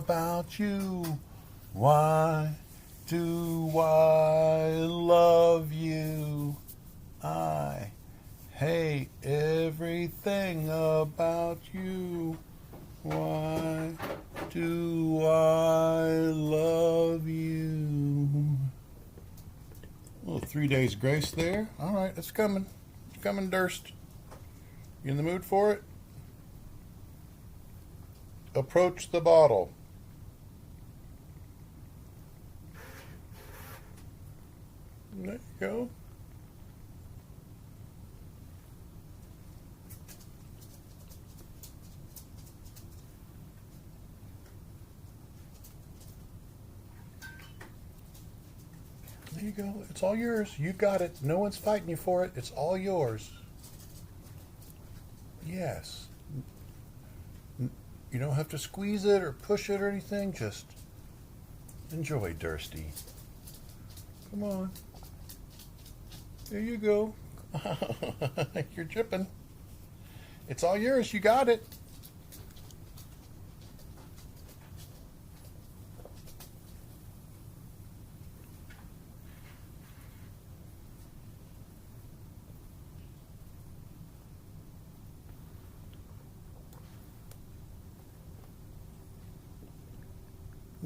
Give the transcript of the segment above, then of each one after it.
about you? Why do I love you? I hate everything about you. Why do I love you? A little 3 days grace there. All right, it's coming. It's coming, Durst. You in the mood for it? Approach the bottle. There you go. There you go. It's all yours. You got it. No one's fighting you for it. It's all yours. Yes. You don't have to squeeze it or push it or anything. Just enjoy, Dursty. Come on. There you go. You're dripping. It's all yours. You got it.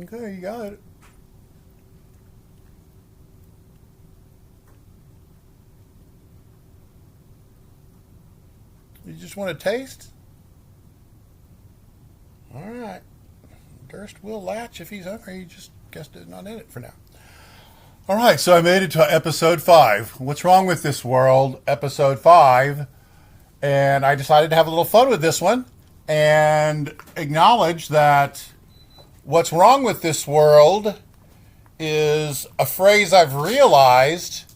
Okay, you got it. You just want to taste? All right. Durst will latch if he's hungry. He just guess it's not in it for now. All right, so I made it to episode 5. What's wrong with this world? Episode 5. And I decided to have a little fun with this one and acknowledge that what's wrong with this world is a phrase I've realized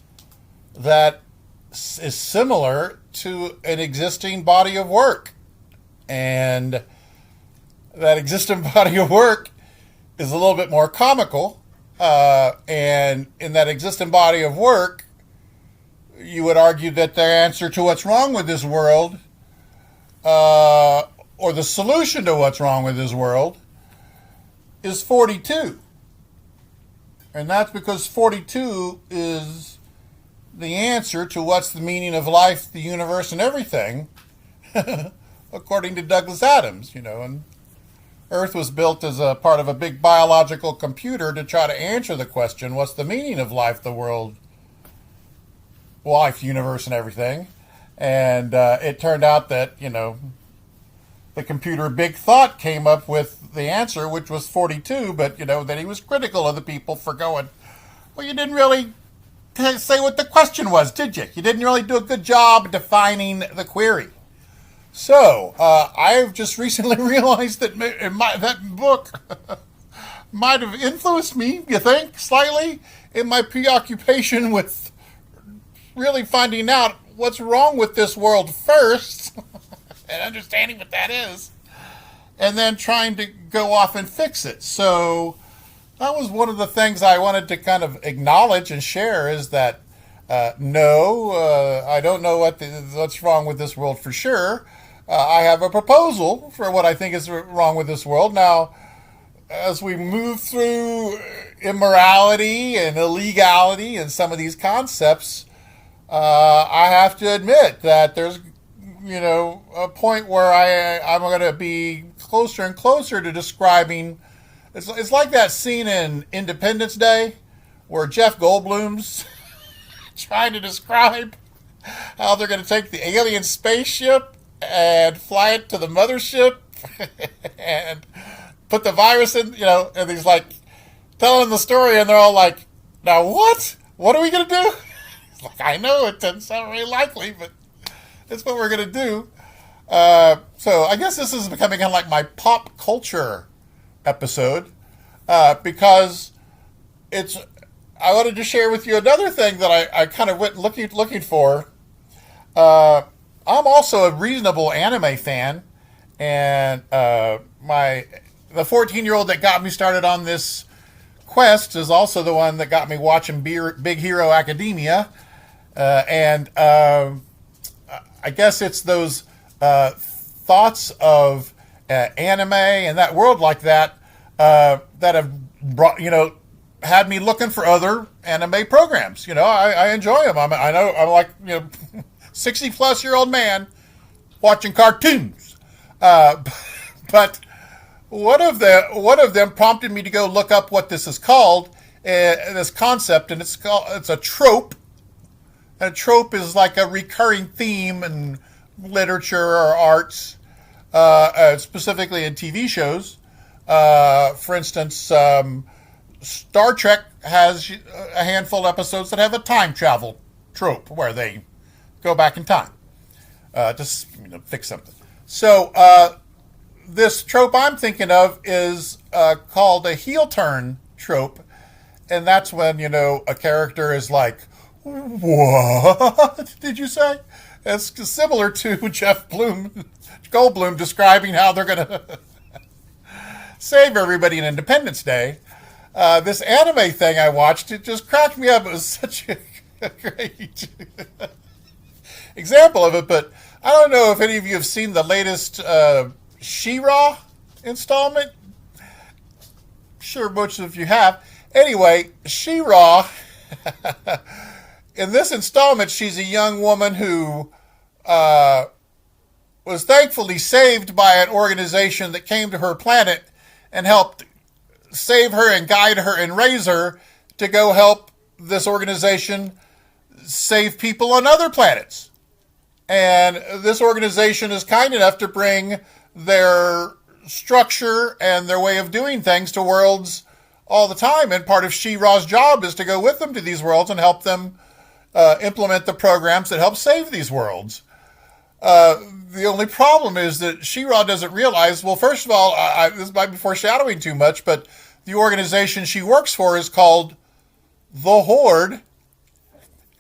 that is similar to an existing body of work. And that existing body of work is a little bit more comical. And in that existing body of work, you would argue that the answer to what's wrong with this world, or the solution to what's wrong with this world, is 42. And that's because 42 is the answer to what's the meaning of life, the universe, and everything, according to Douglas Adams, and Earth was built as a part of a big biological computer to try to answer the question, what's the meaning of life, the world, life, universe, and everything. And it turned out that, the computer Big Thought came up with the answer, which was 42, but, then he was critical of the people for going, well, you didn't really say what the question was, did you? You didn't really do a good job defining the query. So, I've just recently realized that that book might have influenced me, you think, slightly, in my preoccupation with really finding out what's wrong with this world first, and understanding what that is, and then trying to go off and fix it. So that was one of the things I wanted to kind of acknowledge and share, is that no, I don't know what's wrong with this world for sure. I have a proposal for what I think is wrong with this world. Now, as we move through immorality and illegality and some of these concepts, I have to admit that there's a point where I'm going to be closer and closer to describing. It's like that scene in Independence Day where Jeff Goldblum's trying to describe how they're going to take the alien spaceship and fly it to the mothership and put the virus in, and he's like telling the story, and they're all like, now what? What are we going to do? He's like, I know it doesn't sound very likely, but it's what we're going to do. So I guess this is becoming kind of like my pop culture episode, because I wanted to share with you another thing that I kind of went looking for. I'm also a reasonable anime fan, and the 14-year-old that got me started on this quest is also the one that got me watching Big Hero Academia, and I guess it's those thoughts of anime and that world like that that have brought, had me looking for other anime programs. I enjoy them. I know I'm like, 60 plus year old man watching cartoons. But one of them prompted me to go look up what this is called, this concept, and it's a trope. And a trope is like a recurring theme in literature or arts, specifically in TV shows. For instance, Star Trek has a handful of episodes that have a time travel trope where they go back in time to fix something. So this trope I'm thinking of is called a heel turn trope, and that's when a character is like, "What did you say?" It's similar to Goldblum describing how they're going to save everybody in Independence Day. This anime thing I watched, it just cracked me up. It was such a great example of it, but I don't know if any of you have seen the latest She-Ra installment. Sure, most of you have. Anyway, She-Ra, in this installment, she's a young woman who was thankfully saved by an organization that came to her planet and helped save her and guide her and raise her to go help this organization save people on other planets. And this organization is kind enough to bring their structure and their way of doing things to worlds all the time. And part of She-Ra's job is to go with them to these worlds and help them implement the programs that help save these worlds. The only problem is that She-Ra doesn't realize, well, first of all, this might be foreshadowing too much, but the organization she works for is called the Horde.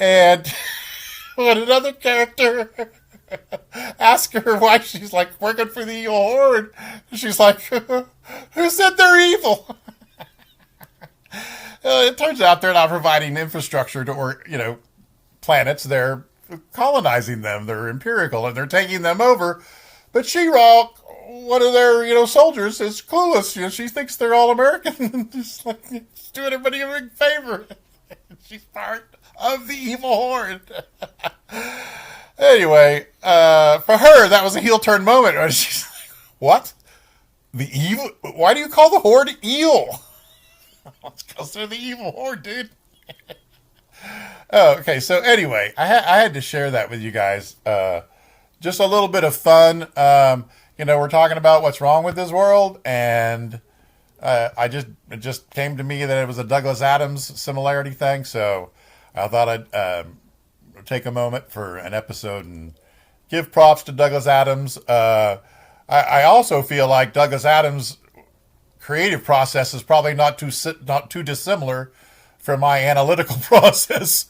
And when another character asks her why she's like working for the evil Horde, she's like, who said they're evil? It turns out they're not providing infrastructure to, planets. They're colonizing them. They're empirical and they're taking them over. But She-Ra, one of their, soldiers, is clueless. She thinks they're all American and just like doing everybody a big favor. She's part of the evil Horde. Anyway, for her, that was a heel turn moment. She's like, what? The evil? Why do you call the Horde evil? It's because they're the evil Horde, dude. Oh, okay. So anyway, I had to share that with you guys. Just a little bit of fun. We're talking about what's wrong with this world, and it just came to me that it was a Douglas Adams similarity thing. So I thought I'd take a moment for an episode and give props to Douglas Adams. I also feel like Douglas Adams' creative process is probably not too dissimilar from my analytical process,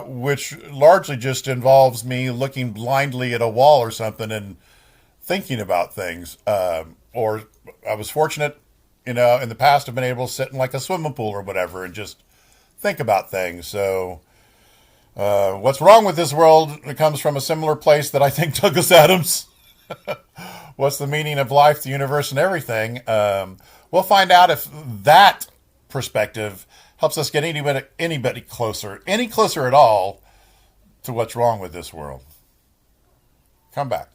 which largely just involves me looking blindly at a wall or something and thinking about things. Or I was fortunate, in the past, I've been able to sit in like a swimming pool or whatever and just think about things. So what's wrong with this world? It comes from a similar place that I think Douglas Adams. What's the meaning of life, the universe, and everything? We'll find out if that perspective helps us get anybody closer, any closer at all, to what's wrong with this world. Come back.